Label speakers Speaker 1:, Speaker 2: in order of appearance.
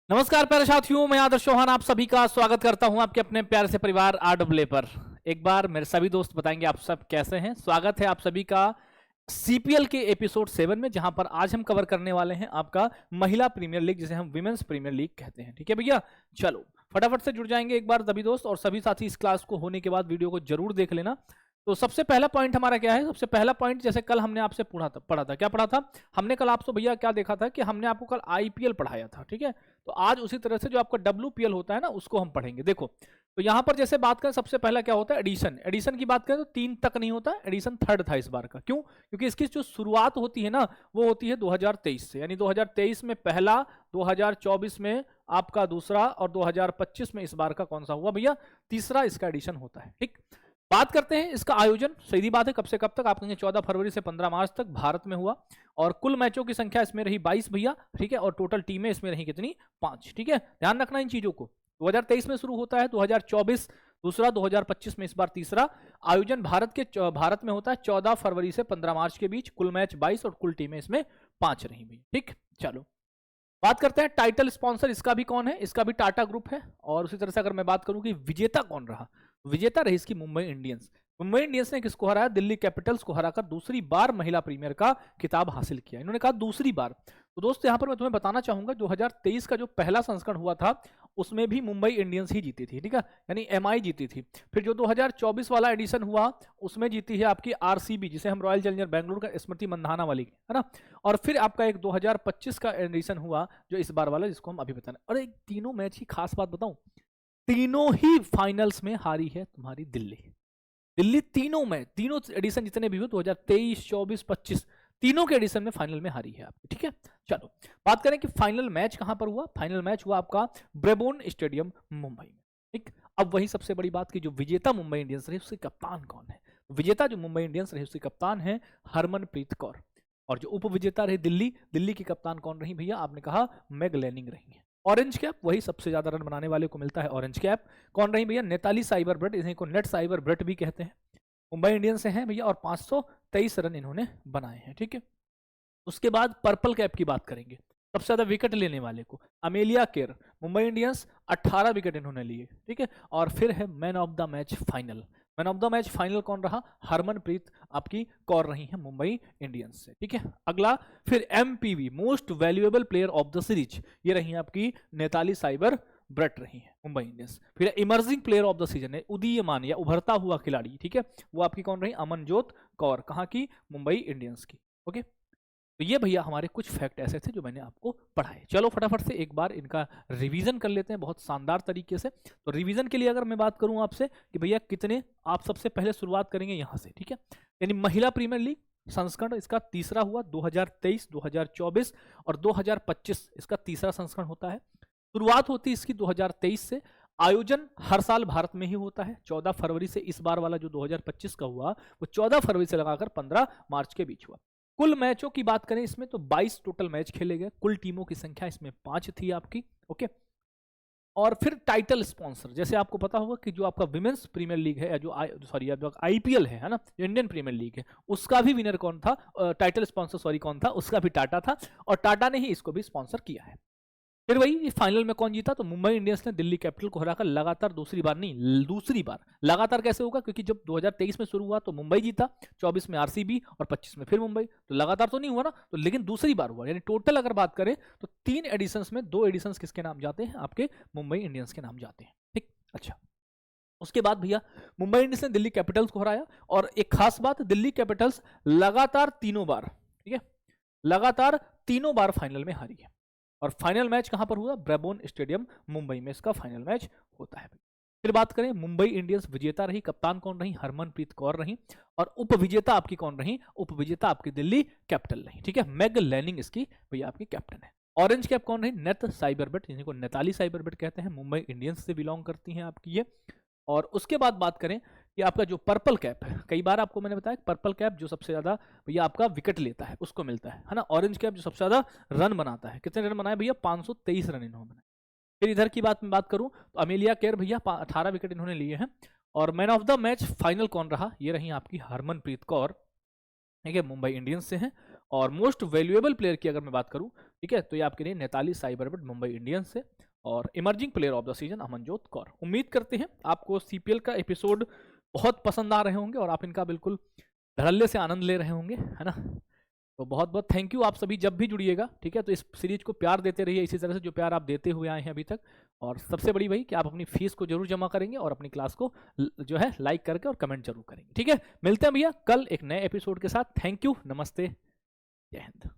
Speaker 1: नमस्कार प्यारे साथियों, मैं आदर्श चौहान आप सभी का स्वागत करता हूं आपके अपने प्यारे से परिवार RAA पर। एक बार मेरे सभी दोस्त बताएंगे आप सब कैसे हैं। स्वागत है आप सभी का CPL के एपिसोड 7 में, जहां पर आज हम कवर करने वाले हैं आपका महिला प्रीमियर लीग, जिसे हम विमेंस प्रीमियर लीग कहते हैं। ठीक है भैया, चलो फटाफट से जुड़ जाएंगे एक बार सभी दोस्त, और सभी साथी इस क्लास को होने के बाद वीडियो को जरूर देख लेना। तो सबसे पहला पॉइंट हमारा क्या है? सबसे पहला पॉइंट, जैसे कल हमने आपसे पढ़ा था क्या पढ़ा था हमने कल आपसे भैया क्या देखा था कि हमने आपको कल IPL पढ़ाया था। ठीक है, तो आज उसी तरह से जो आपका WPL होता है ना, उसको हम पढ़ेंगे। देखो, तो यहाँ पर जैसे बात करें, सबसे पहला क्या होता है? एडिशन। एडिशन की बात करें तो 3 तक नहीं होता, एडिशन 3rd था इस बार का। क्यों? क्योंकि इसकी जो शुरुआत होती है ना, वो होती है 2023 से, यानी 2023 में पहला, 2024 में आपका दूसरा, और 2025 में इस बार का कौन सा हुआ भैया? तीसरा इसका एडिशन होता है। ठीक, बात करते हैं इसका आयोजन। सीधी बात है, कब से कब तक? आप कहेंगे 14 फरवरी से 15 मार्च तक भारत में हुआ, और कुल मैचों की संख्या इसमें रही 22 भैया। ठीक है, और टोटल टीमें इसमें रही कितनी? 5। ठीक है, ध्यान रखना इन चीजों को। 2023 में शुरू होता है, 2024 दूसरा, 2025 में इस बार तीसरा। आयोजन भारत में होता है 14 फरवरी से 15 मार्च के बीच। कुल मैच 22 और कुल टीमें इसमें 5 रही भैया। ठीक, चलो बात करते हैं टाइटल स्पॉन्सर इसका भी कौन है। इसका भी टाटा ग्रुप है। और उसी तरह से अगर मैं बात करूं कि विजेता कौन रहा, विजेता रही इसकी मुंबई इंडियंस। मुंबई इंडियंस ने किसको हराया? दिल्ली कैपिटल्स को हराकर दूसरी बार महिला प्रीमियर का खिताब हासिल किया। इन्होंने कहा दूसरी बार। तो दोस्त यहां पर मैं तुम्हें बताना चाहूंगा, 2023 का जो पहला संस्करण हुआ था उसमें भी मुंबई इंडियंस ही जीती थी। ठीक है, यानी MI जीती थी। फिर जो 2024 वाला एडिशन हुआ उसमें जीती है आपकी RCB, जिसे हम रॉयल चैलेंजर बैंगलोर का स्मृति मंधाना वाली, है ना। और फिर आपका एक 2025 का एडिशन हुआ जो इस बार वाला, जिसको हम अभी बताने। और एक तीनों मैच की खास बात बताऊं, तीनों ही फाइनल्स में हारी है तुम्हारी दिल्ली। दिल्ली तीनों एडिशन जितने भी हुए, 2023, 24, 25, तीनों के एडिशन में फाइनल में हारी है आपकी। ठीक है, चलो बात करें कि फाइनल मैच कहां पर हुआ। फाइनल मैच हुआ आपका ब्रेबोर्न स्टेडियम मुंबई में। ठीक, अब वही सबसे बड़ी बात की जो विजेता मुंबई इंडियंस रही उसके कप्तान कौन है। विजेता जो मुंबई इंडियंस रही उसके कप्तान है हरमनप्रीत कौर। और जो उप विजेता रही दिल्ली की कप्तान कौन रही भैया? आपने कहा मैग लैनिंग रही है। ऑरेंज कैप, वही सबसे ज्यादा रन बनाने वाले को मिलता है ऑरेंज कैप। कौन रही भैया? नेताली साइबर ब्रेट, इन्हीं को नेट साइबर ब्रेट भी कहते हैं। मुंबई इंडियंस से हैं भैया, और 523 रन इन्होंने बनाए हैं। ठीक है, उसके बाद पर्पल कैप की बात करेंगे, सबसे ज्यादा विकेट लेने वाले को Amelia Kerr, Mumbai Indians 18 wicket इन्होंने लिए। ठीक है, और फिर है man of the match final. Man of the match final कौन रहा? हरमनप्रीत आपकी कौर रही है मुंबई इंडियंस से। ठीक है, अगला फिर MPV most valuable player of the series, ये रही आपकी नेताली साइबर ब्रेट रही है मुंबई इंडियंस। फिर emerging player of the season है उदीयमान या उभरता हुआ खिलाड़ी। ठीक है, वो आपकी कौन रही? अमनजोत कौर, कहाँ की? मुंबई इंडियंस की। ओके, तो ये भैया हमारे कुछ फैक्ट ऐसे थे जो मैंने आपको पढ़ाए। चलो फटाफट से एक बार इनका रिवीजन कर लेते हैं बहुत शानदार तरीके से। तो रिवीजन के लिए अगर मैं बात करूं आपसे कि भैया कितने, आप सबसे पहले शुरुआत करेंगे यहां से। ठीक है, यानी महिला प्रीमियर लीग संस्करण इसका तीसरा हुआ 2023, 2024 और 2025 इसका तीसरा संस्करण होता है। शुरुआत होती है इसकी 2023 से। आयोजन हर साल भारत में ही होता है 14 फरवरी से। इस बार वाला जो 2025 का हुआ वो 14 फरवरी से लगाकर 15 मार्च के बीच हुआ। कुल मैचों की बात करें इसमें तो 22 टोटल मैच खेले गए। कुल टीमों की संख्या इसमें 5 थी आपकी। ओके, और फिर टाइटल स्पॉन्सर, जैसे आपको पता होगा कि जो आपका विमेंस प्रीमियर लीग है, या जो IPL है ना, जो इंडियन प्रीमियर लीग है, उसका भी विनर कौन था? टाइटल स्पॉन्सर कौन था? उसका भी टाटा था, और टाटा ने ही इसको भी स्पॉन्सर किया है। फिर वही फाइनल में कौन जीता? तो मुंबई इंडियंस ने दिल्ली कैपिटल को हराकर लगातार दूसरी बार। लगातार कैसे होगा? क्योंकि जब 2023 में शुरू हुआ तो मुंबई जीता, 24 में RCB और 25 में फिर मुंबई। तो लगातार तो नहीं हुआ ना, तो लेकिन दूसरी बार हुआ। यानी टोटल अगर बात करें तो 3 एडिशंस में 2 एडिशंस किसके नाम जाते हैं? आपके मुंबई इंडियंस के नाम जाते हैं। ठीक, अच्छा उसके बाद भैया मुंबई इंडियंस ने दिल्ली कैपिटल्स को हराया। और एक खास बात, दिल्ली कैपिटल्स लगातार तीनों बार, ठीक है, लगातार तीनों बार फाइनल में हारी है। और फाइनल मैच कहां पर हुआ? ब्रेबोर्न स्टेडियम मुंबई में इसका फाइनल मैच होता है। फिर बात करें, मुंबई इंडियंस विजेता रही, कप्तान कौन रही? हरमनप्रीत कौर रही। और उप विजेता आपकी कौन रही? उप विजेता आपकी दिल्ली कैपिटल रही। ठीक है, मैग लैनिंग इसकी भैया आपकी कैप्टन है। ऑरेंज कैप कौन रही? नेत साइबरबेट, जिनको नेताली साइबरबेट कहते हैं, मुंबई इंडियंस से बिलोंग करती हैं आपकी ये। और उसके बाद बात करें कि आपका जो पर्पल कैप है, कई बार आपको मैंने बताया पर्पल कैप जो सबसे ज्यादा भैया आपका विकेट लेता है उसको मिलता है ना। ऑरेंज कैप जो सबसे ज्यादा रन बनाता है, कितने रन बनाए भैया? 523 रन इन्होंने बनाए। फिर इधर की बात मैं बात करूं तो अमेलिया केयर भैया 18 विकेट इन्होंने लिए हैं। और man of the match final कौन रहा? ये रही आपकी हरमनप्रीत कौर, ठीक है, मुंबई इंडियंस से हैं। और मोस्ट वैल्यूएबल प्लेयर की अगर मैं बात करूं, ठीक है, तो ये आपके लिए नेताली साइबरबट मुंबई इंडियंस से, और emerging player of the season Amanjot Kaur. उम्मीद करते हैं आपको सीपीएल का एपिसोड बहुत पसंद आ रहे होंगे और आप इनका बिल्कुल धड़ल्ले से आनंद ले रहे होंगे, है ना। तो बहुत बहुत थैंक यू आप सभी, जब भी जुड़िएगा, ठीक है, तो इस सीरीज को प्यार देते रहिए इसी तरह से जो प्यार आप देते हुए आए हैं अभी तक। और सबसे बड़ी वही कि आप अपनी फीस को जरूर जमा करेंगे और अपनी क्लास को जो है लाइक करके और कमेंट जरूर करेंगे, ठीक है। मिलते हैं भैया कल एक नए एपिसोड के साथ। थैंक यू, नमस्ते, जय हिंद।